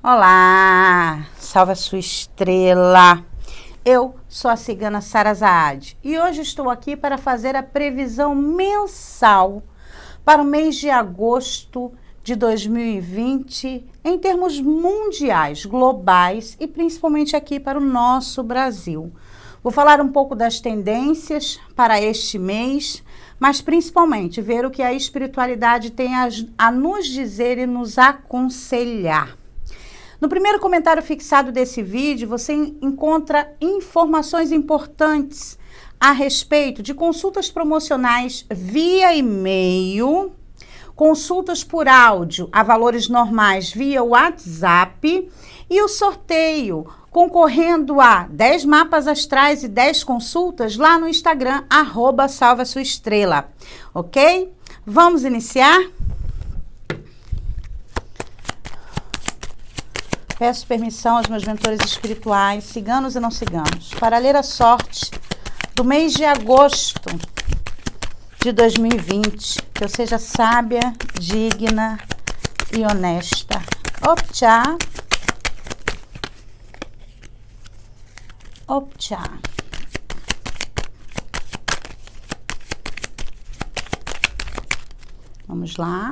Olá, salve a sua estrela. Eu sou a cigana Sara Zaad e hoje estou aqui para fazer a previsão mensal para o mês de agosto de 2020 em termos mundiais, globais e principalmente aqui para o nosso Brasil. Vou falar um pouco das tendências para este mês, mas principalmente ver o que a espiritualidade tem a nos dizer e nos aconselhar. No primeiro comentário fixado desse vídeo, você encontra informações importantes a respeito de consultas promocionais via e-mail, consultas por áudio a valores normais via WhatsApp e o sorteio concorrendo a 10 mapas astrais e 10 consultas lá no Instagram, @salveasuaestrela, ok? Vamos iniciar? Peço permissão aos meus mentores espirituais, ciganos e não ciganos, para ler a sorte do mês de agosto de 2020. Que eu seja sábia, digna e honesta. Optcha. Optcha. Vamos lá.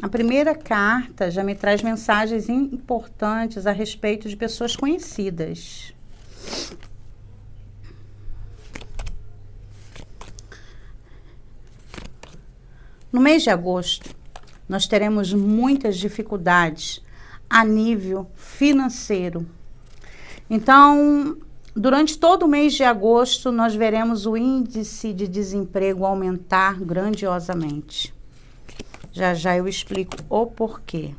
A primeira carta já me traz mensagens importantes a respeito de pessoas conhecidas. No mês de agosto, nós teremos muitas dificuldades a nível financeiro. Então, durante todo o mês de agosto, nós veremos o índice de desemprego aumentar grandiosamente. Já já eu explico o porquê.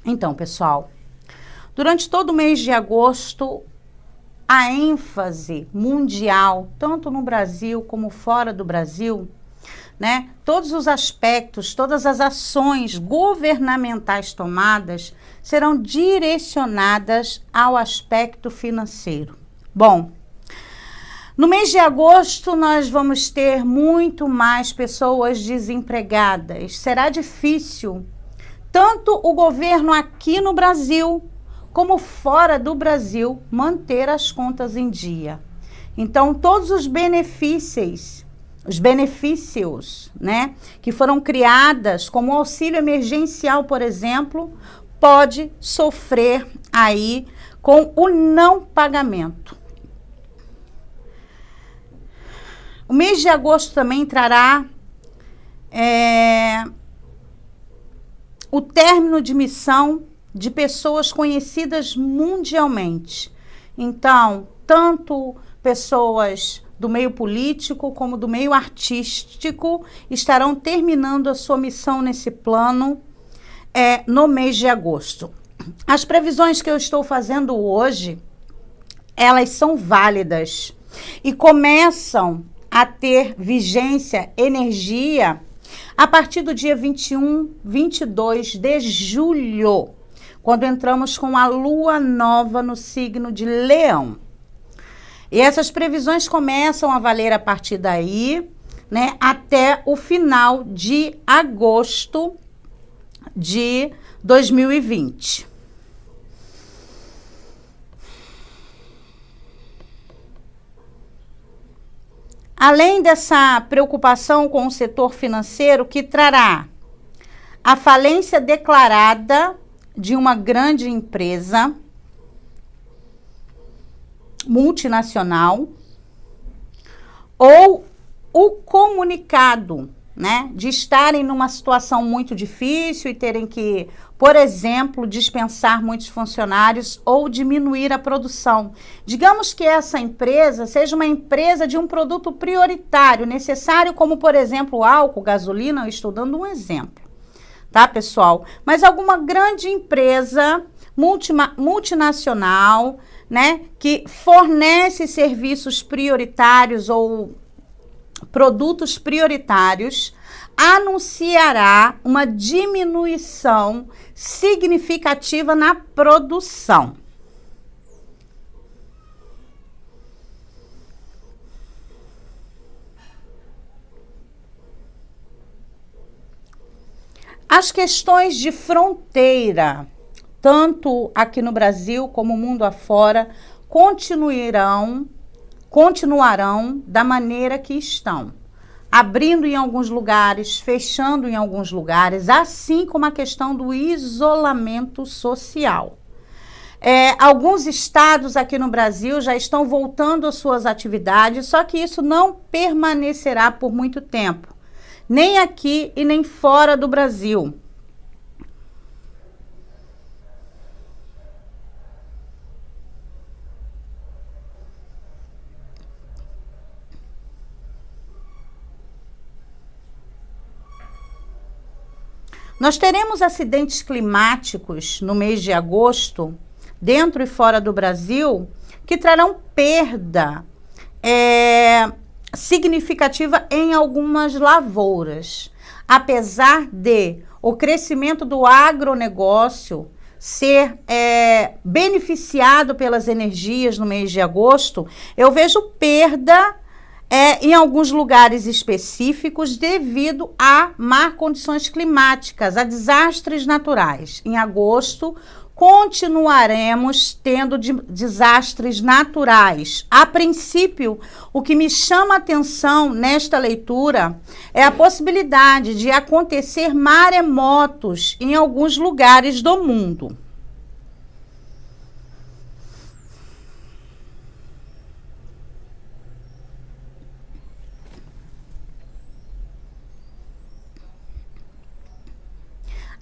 Então, pessoal, durante todo o mês de agosto, a ênfase mundial, tanto no Brasil como fora do Brasil, né? Todos os aspectos, todas as ações governamentais tomadas serão direcionadas ao aspecto financeiro. Bom, no mês de agosto nós vamos ter muito mais pessoas desempregadas. Será difícil, tanto o governo aqui no Brasil como fora do Brasil, manter as contas em dia. Então, todos os benefícios, né, que foram criadas, como o auxílio emergencial, por exemplo, pode sofrer aí com o não pagamento. O mês de agosto também trará o término de missão de pessoas conhecidas mundialmente. Então, tanto pessoas do meio político como do meio artístico estarão terminando a sua missão nesse plano no mês de agosto. As previsões que eu estou fazendo hoje, elas são válidas e começam a ter vigência, energia, a partir do dia 21, 22 de julho, quando entramos com a lua nova no signo de Leão. E essas previsões começam a valer a partir daí, né, até o final de agosto de 2020. Além dessa preocupação com o setor financeiro, que trará a falência declarada de uma grande empresa multinacional, ou o comunicado, né, de estarem numa situação muito difícil e terem que, por exemplo, dispensar muitos funcionários ou diminuir a produção. Digamos que essa empresa seja uma empresa de um produto prioritário, necessário, como, por exemplo, álcool, gasolina. Eu estou dando um exemplo, tá, pessoal? Mas alguma grande empresa multinacional, né, que fornece serviços prioritários ou produtos prioritários, anunciará uma diminuição significativa na produção. As questões de fronteira, tanto aqui no Brasil como mundo afora, continuarão da maneira que estão. Abrindo em alguns lugares, fechando em alguns lugares, assim como a questão do isolamento social. Alguns estados aqui no Brasil já estão voltando às suas atividades, só que isso não permanecerá por muito tempo, nem aqui e nem fora do Brasil. Nós teremos acidentes climáticos no mês de agosto, dentro e fora do Brasil, que trarão perda significativa em algumas lavouras. Apesar de o crescimento do agronegócio ser beneficiado pelas energias no mês de agosto, eu vejo perda em alguns lugares específicos devido a má condições climáticas, a desastres naturais. Em agosto, continuaremos tendo desastres naturais. A princípio, o que me chama a atenção nesta leitura é a possibilidade de acontecer maremotos em alguns lugares do mundo.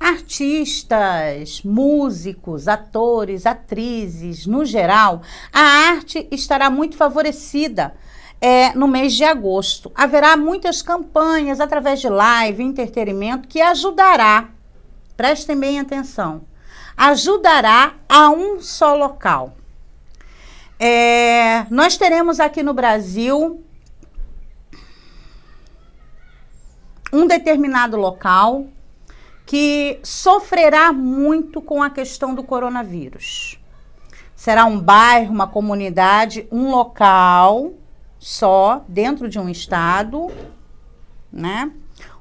Artistas, músicos, atores, atrizes, no geral, a arte estará muito favorecida no mês de agosto. Haverá muitas campanhas através de live, entretenimento, que ajudará, prestem bem atenção, ajudará a um só local. Nós teremos aqui no Brasil um determinado local que sofrerá muito com a questão do coronavírus. Será um bairro, uma comunidade, um local só, dentro de um estado, né?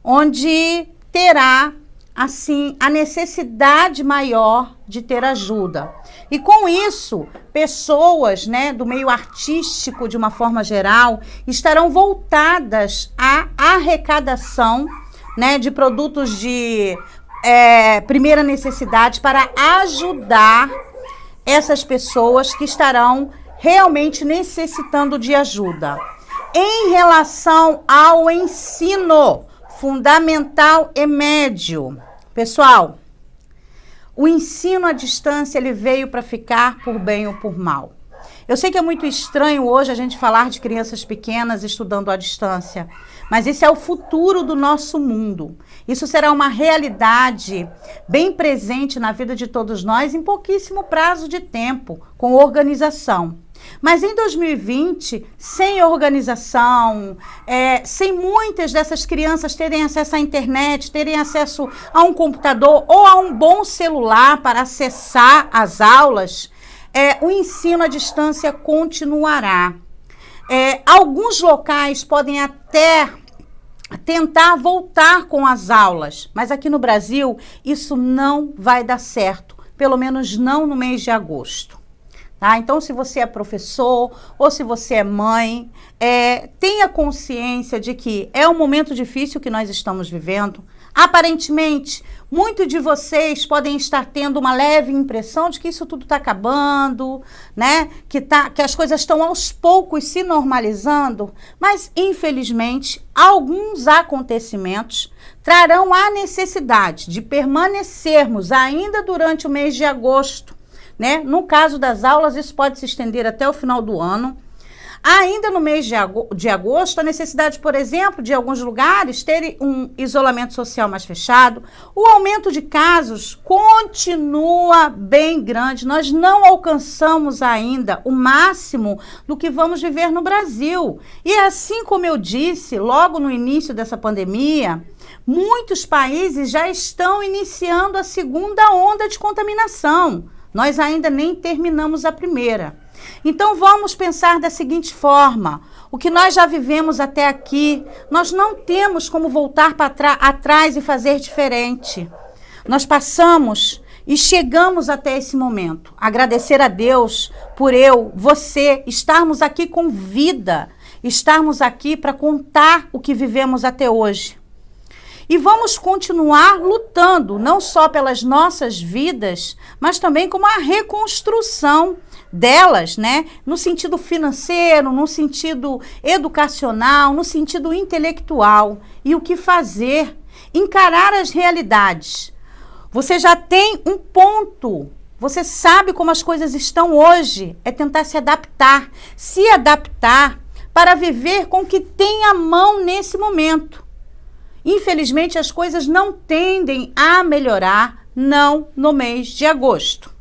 Onde terá, assim, a necessidade maior de ter ajuda. E com isso, pessoas, né, do meio artístico, de uma forma geral, estarão voltadas à arrecadação, né, de produtos de primeira necessidade para ajudar essas pessoas que estarão realmente necessitando de ajuda. Em relação ao ensino fundamental e médio, pessoal, o ensino à distância ele veio para ficar por bem ou por mal. Eu sei que é muito estranho hoje a gente falar de crianças pequenas estudando à distância, mas esse é o futuro do nosso mundo. Isso será uma realidade bem presente na vida de todos nós em pouquíssimo prazo de tempo, com organização. Mas em 2020, sem organização, sem muitas dessas crianças terem acesso à internet, terem acesso a um computador ou a um bom celular para acessar as aulas, o ensino à distância continuará. Alguns locais podem até tentar voltar com as aulas, mas aqui no Brasil isso não vai dar certo, pelo menos não no mês de agosto. Tá? Então, se você é professor ou se você é mãe, tenha consciência de que é um momento difícil que nós estamos vivendo. Aparentemente, muitos de vocês podem estar tendo uma leve impressão de que isso tudo está acabando, né? Que as coisas estão aos poucos se normalizando, mas, infelizmente, alguns acontecimentos trarão a necessidade de permanecermos ainda durante o mês de agosto, né? No caso das aulas, isso pode se estender até o final do ano. Ainda no mês de agosto, a necessidade, por exemplo, de alguns lugares terem um isolamento social mais fechado, o aumento de casos continua bem grande. Nós não alcançamos ainda o máximo do que vamos viver no Brasil. E assim como eu disse, logo no início dessa pandemia, muitos países já estão iniciando a segunda onda de contaminação. Nós ainda nem terminamos a primeira. Então vamos pensar da seguinte forma: o que nós já vivemos até aqui, nós não temos como voltar para atrás e fazer diferente. Nós passamos e chegamos até esse momento. Agradecer a Deus por você, estarmos aqui com vida, estarmos aqui para contar o que vivemos até hoje. E vamos continuar lutando, não só pelas nossas vidas, mas também como a reconstrução delas, né? No sentido financeiro, no sentido educacional, no sentido intelectual. E o que fazer? Encarar as realidades. Você já tem um ponto. Você sabe como as coisas estão hoje. É tentar se adaptar. Se adaptar para viver com o que tem à mão nesse momento. Infelizmente, as coisas não tendem a melhorar, não no mês de agosto.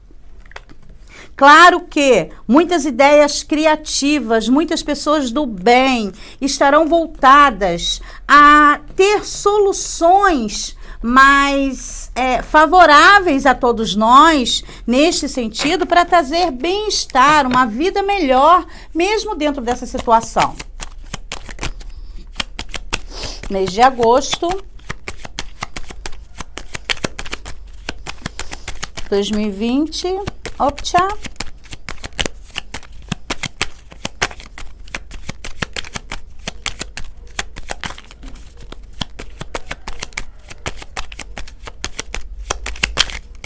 Claro que muitas ideias criativas, muitas pessoas do bem estarão voltadas a ter soluções mais favoráveis a todos nós, neste sentido, para trazer bem-estar, uma vida melhor, mesmo dentro dessa situação. Mês de agosto, 2020, optcha.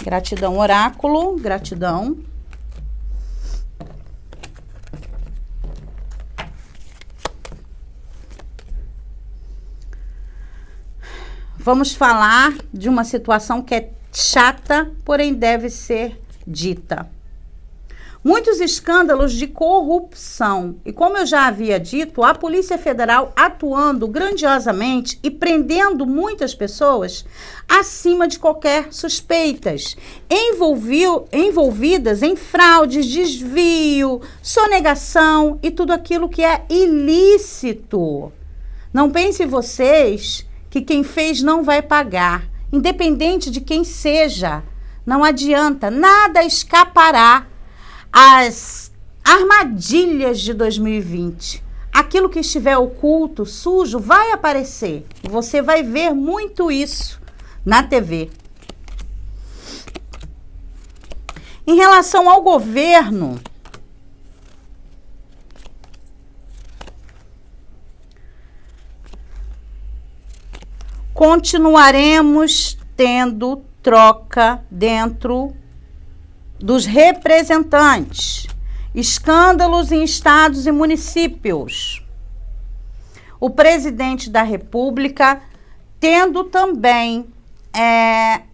Gratidão, oráculo, gratidão. Vamos falar de uma situação que é chata, porém deve ser dita. Muitos escândalos de corrupção. E como eu já havia dito, a Polícia Federal atuando grandiosamente e prendendo muitas pessoas acima de qualquer suspeitas, envolvidas em fraudes, desvio, sonegação e tudo aquilo que é ilícito. Não pensem vocês que quem fez não vai pagar, independente de quem seja. Não adianta, nada escapará às armadilhas de 2020. Aquilo que estiver oculto, sujo, vai aparecer. Você vai ver muito isso na TV. Em relação ao governo, continuaremos tendo troca dentro dos representantes, escândalos em estados e municípios. O presidente da República tendo também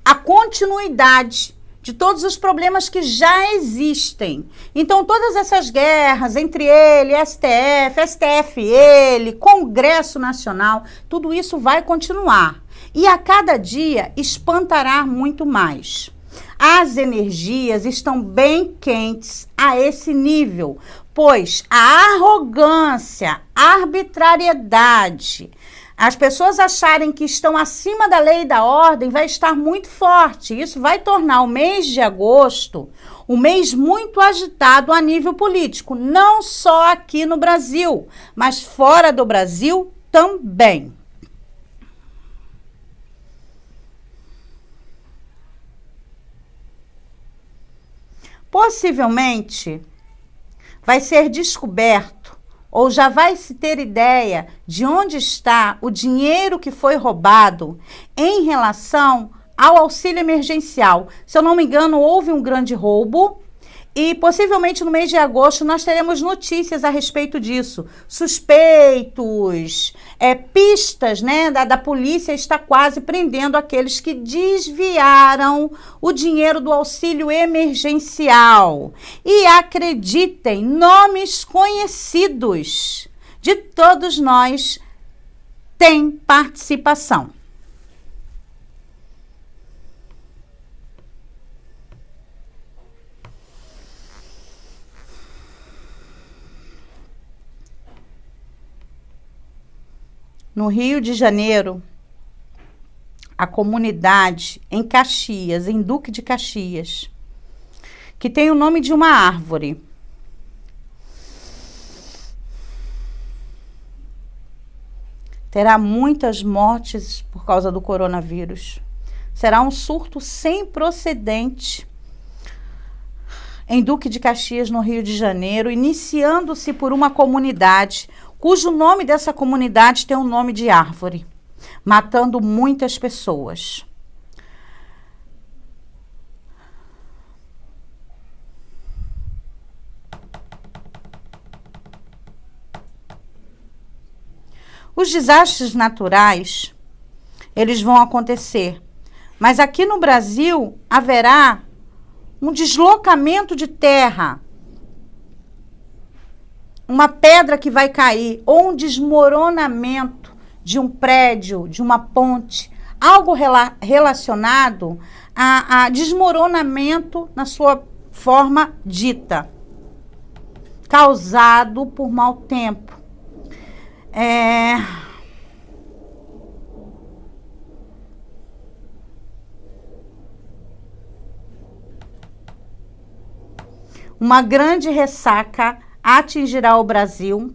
a continuidade de todos os problemas que já existem. Então, todas essas guerras entre ele, STF, ele, Congresso Nacional, tudo isso vai continuar. E a cada dia espantará muito mais. As energias estão bem quentes a esse nível, pois a arrogância, a arbitrariedade, as pessoas acharem que estão acima da lei e da ordem vai estar muito forte. Isso vai tornar o mês de agosto um mês muito agitado a nível político, não só aqui no Brasil, mas fora do Brasil também. Possivelmente vai ser descoberto ou já vai se ter ideia de onde está o dinheiro que foi roubado em relação ao auxílio emergencial. Se eu não me engano, houve um grande roubo E possivelmente no mês de agosto nós teremos notícias a respeito disso. Suspeitos, pistas, né, da polícia está quase prendendo aqueles que desviaram o dinheiro do auxílio emergencial. E acreditem, nomes conhecidos de todos nós têm participação. No Rio de Janeiro, a comunidade em Caxias, em Duque de Caxias, que tem o nome de uma árvore, terá muitas mortes por causa do coronavírus. Será um surto sem precedente em Duque de Caxias, no Rio de Janeiro, iniciando-se por uma comunidade cujo nome dessa comunidade tem o nome de árvore, matando muitas pessoas. Os desastres naturais, eles vão acontecer, mas aqui no Brasil haverá um deslocamento de terra, uma pedra que vai cair, ou um desmoronamento de um prédio, de uma ponte, algo relacionado a desmoronamento na sua forma dita, causado por mau tempo. Uma grande ressaca atingirá o Brasil.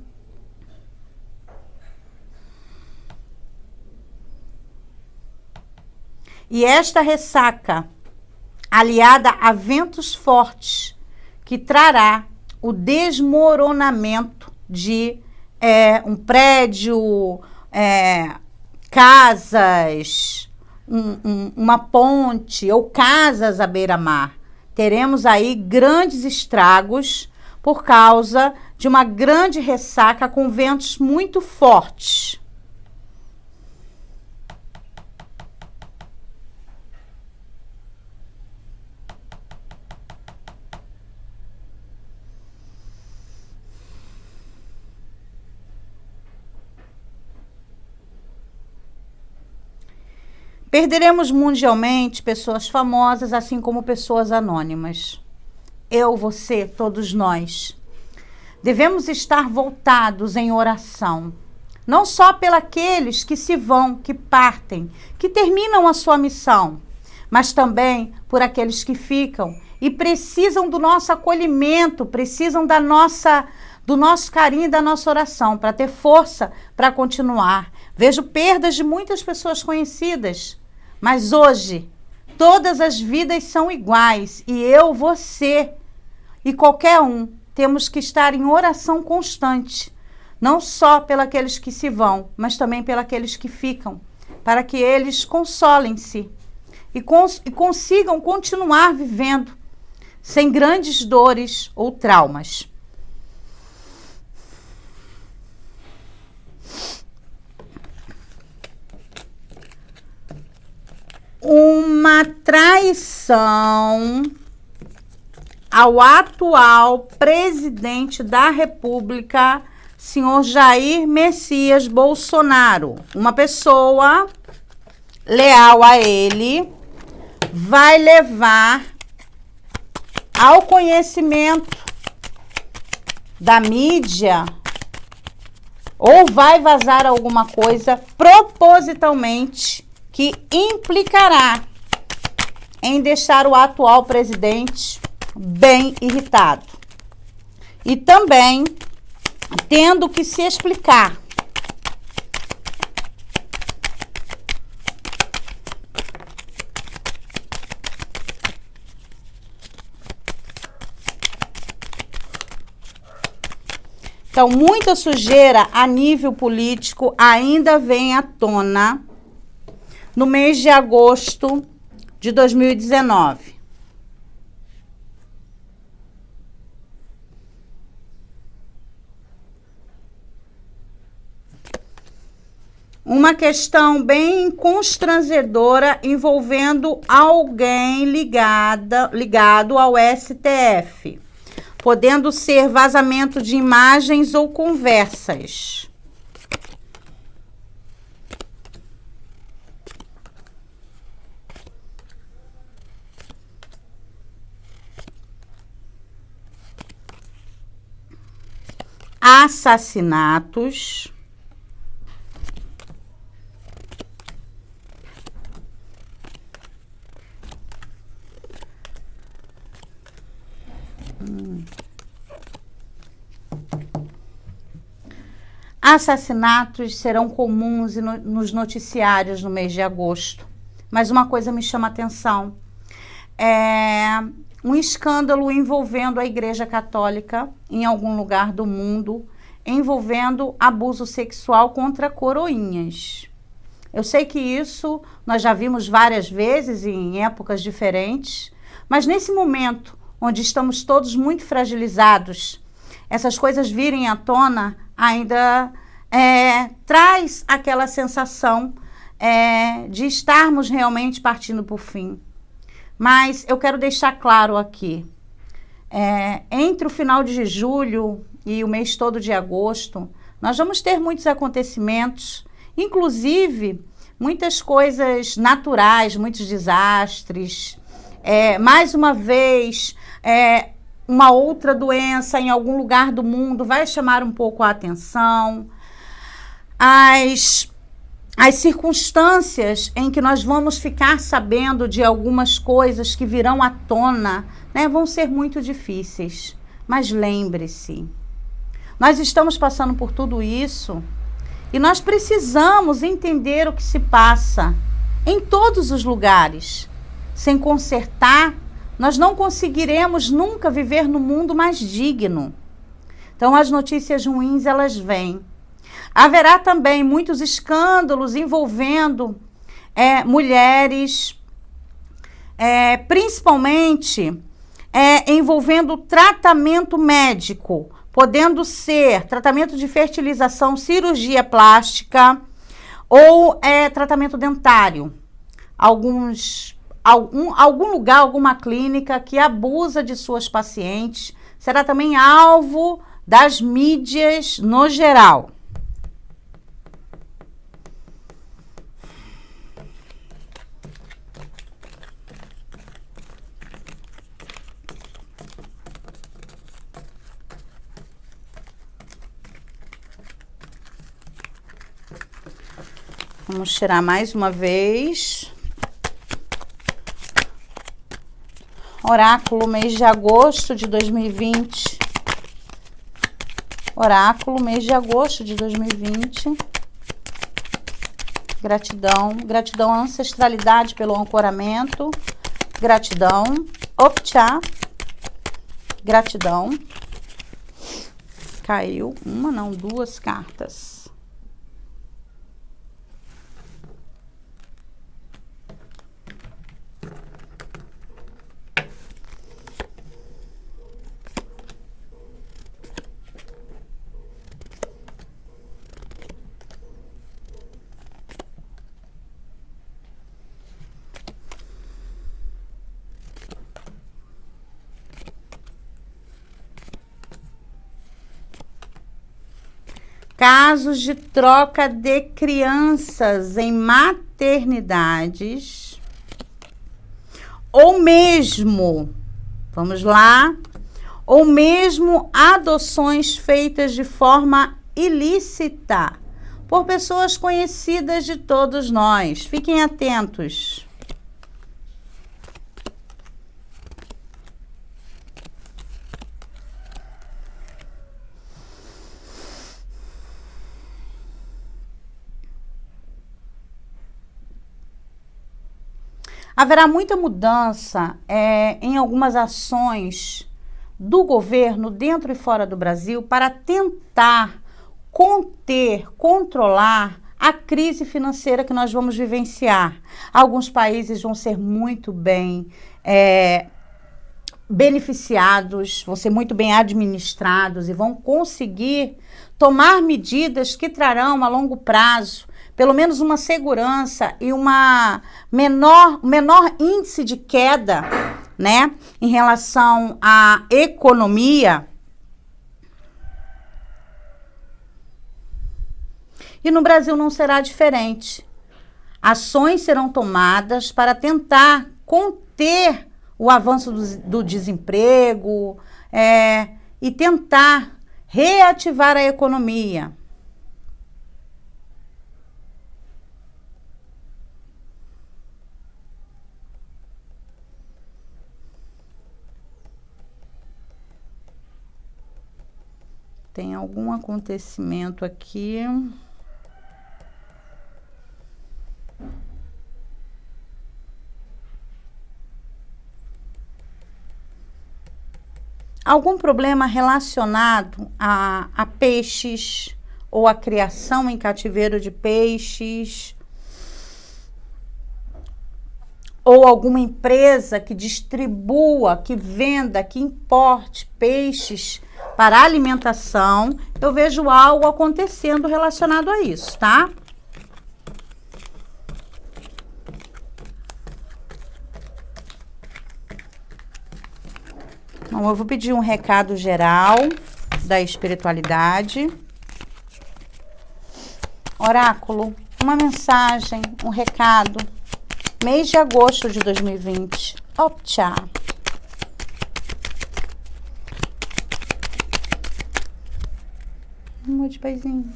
E esta ressaca, aliada a ventos fortes, que trará o desmoronamento de um prédio, casas, uma ponte ou casas à beira-mar. Teremos aí grandes estragos por causa de uma grande ressaca com ventos muito fortes. Perderemos mundialmente pessoas famosas, assim como pessoas anônimas. Eu, você, todos nós. Devemos estar voltados em oração, não só pelos que se vão, que partem, que terminam a sua missão, mas também por aqueles que ficam e precisam do nosso acolhimento, precisam do nosso carinho e da nossa oração, para ter força para continuar. Vejo perdas de muitas pessoas conhecidas, mas hoje todas as vidas são iguais e eu, você e qualquer um temos que estar em oração constante, não só pelos que se vão, mas também pelos que ficam, para que eles consolem-se e consigam continuar vivendo sem grandes dores ou traumas. Uma traição ao atual presidente da República, senhor Jair Messias Bolsonaro. Uma pessoa leal a ele vai levar ao conhecimento da mídia ou vai vazar alguma coisa propositalmente que implicará em deixar o atual presidente bem irritado. E também tendo que se explicar. Então, muita sujeira a nível político ainda vem à tona no mês de agosto de 2019. uma questão bem constrangedora envolvendo alguém ligado ao STF, podendo ser vazamento de imagens ou conversas. Assassinatos. Assassinatos serão comuns nos noticiários no mês de agosto. Mas uma coisa me chama a atenção. É um escândalo envolvendo a Igreja Católica em algum lugar do mundo, envolvendo abuso sexual contra coroinhas. Eu sei que isso nós já vimos várias vezes em épocas diferentes, mas nesse momento onde estamos todos muito fragilizados, essas coisas virem à tona ainda traz aquela sensação de estarmos realmente partindo para o fim. Mas eu quero deixar claro aqui, entre o final de julho e o mês todo de agosto, nós vamos ter muitos acontecimentos, inclusive muitas coisas naturais, muitos desastres. Mais uma vez, uma outra doença em algum lugar do mundo vai chamar um pouco a atenção. As circunstâncias em que nós vamos ficar sabendo de algumas coisas que virão à tona, né, vão ser muito difíceis. Mas lembre-se, nós estamos passando por tudo isso e nós precisamos entender o que se passa em todos os lugares. Sem consertar, nós não conseguiremos nunca viver no mundo mais digno. Então, as notícias ruins, elas vêm. Haverá também muitos escândalos envolvendo mulheres, principalmente envolvendo tratamento médico, podendo ser tratamento de fertilização, cirurgia plástica ou tratamento dentário. Algum lugar, alguma clínica que abusa de suas pacientes será também alvo das mídias no geral. Vamos tirar mais uma vez. Oráculo, mês de agosto de 2020. Oráculo, mês de agosto de 2020. Gratidão. Gratidão à ancestralidade pelo ancoramento. Gratidão. Optcha. Gratidão. Caiu uma, não, duas cartas. Casos de troca de crianças em maternidades, ou mesmo, vamos lá, ou mesmo adoções feitas de forma ilícita por pessoas conhecidas de todos nós. Fiquem atentos. Haverá muita mudança em algumas ações do governo dentro e fora do Brasil para tentar conter, controlar a crise financeira que nós vamos vivenciar. Alguns países vão ser muito bem beneficiados, vão ser muito bem administrados e vão conseguir tomar medidas que trarão a longo prazo pelo menos uma segurança e menor índice de queda, né, em relação à economia. E no Brasil não será diferente. Ações serão tomadas para tentar conter o avanço do desemprego e tentar reativar a economia. Tem algum acontecimento aqui. Algum problema relacionado a peixes ou a criação em cativeiro de peixes, ou alguma empresa que distribua, que venda, que importe peixes para alimentação. Eu vejo algo acontecendo relacionado a isso, tá? Então, eu vou pedir um recado geral da espiritualidade. Oráculo, uma mensagem, um recado. Mês de agosto de 2020. Optcha. Muito beijinho.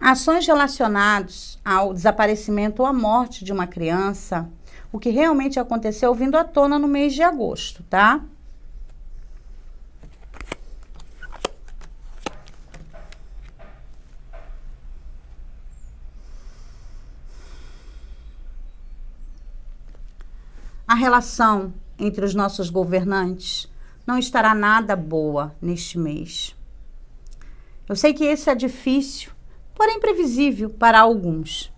Ações relacionadas ao desaparecimento ou à morte de uma criança, o que realmente aconteceu vindo à tona no mês de agosto, tá? A relação entre os nossos governantes não estará nada boa neste mês. Eu sei que esse é difícil, porém previsível para alguns.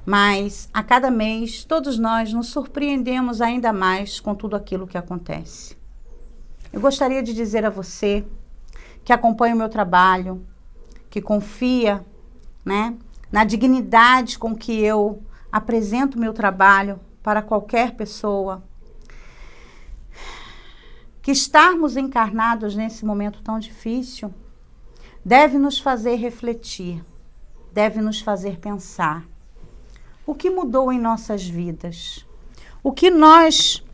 Mas a cada mês, todos nós nos surpreendemos ainda mais com tudo aquilo que acontece. Eu gostaria de dizer a você que acompanha o meu trabalho, que confia, né, na dignidade com que eu apresento o meu trabalho para qualquer pessoa, que estarmos encarnados nesse momento tão difícil deve nos fazer refletir, deve nos fazer pensar. O que mudou em nossas vidas? O que nós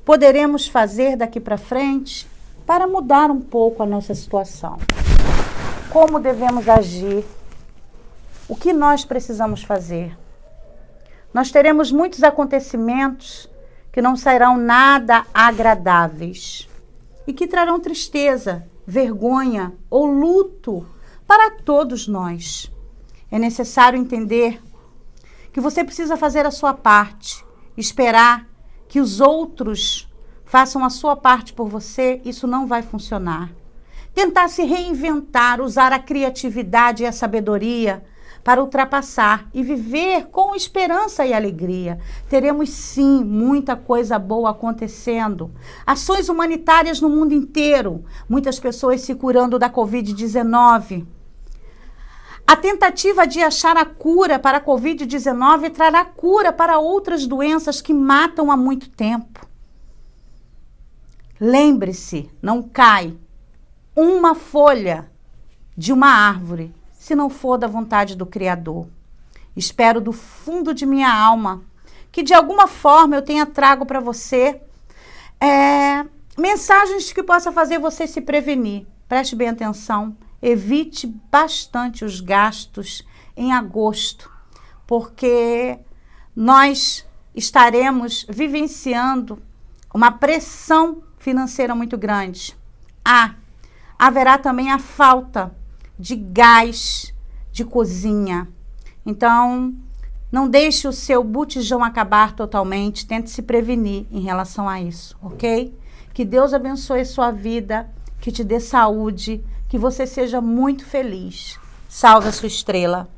poderemos fazer daqui para frente para mudar um pouco a nossa situação? Como devemos agir? O que nós precisamos fazer? Nós teremos muitos acontecimentos que não serão nada agradáveis e que trarão tristeza, vergonha ou luto para todos nós. É necessário entender que você precisa fazer a sua parte, esperar que os outros façam a sua parte por você, isso não vai funcionar. Tentar se reinventar, usar a criatividade e a sabedoria para ultrapassar e viver com esperança e alegria. Teremos sim muita coisa boa acontecendo. Ações humanitárias no mundo inteiro. Muitas pessoas se curando da Covid-19. A tentativa de achar a cura para a Covid-19 trará cura para outras doenças que matam há muito tempo. Lembre-se, não cai uma folha de uma árvore se não for da vontade do Criador. Espero do fundo de minha alma que de alguma forma eu tenha trago para você mensagens que possam fazer você se prevenir. Preste bem atenção, evite bastante os gastos em agosto, porque nós estaremos vivenciando uma pressão financeira muito grande. haverá também a falta de gás de cozinha. Então, não deixe o seu botijão acabar totalmente, tente se prevenir em relação a isso, ok? Que Deus abençoe sua vida, que te dê saúde, que você seja muito feliz. Salve a sua estrela.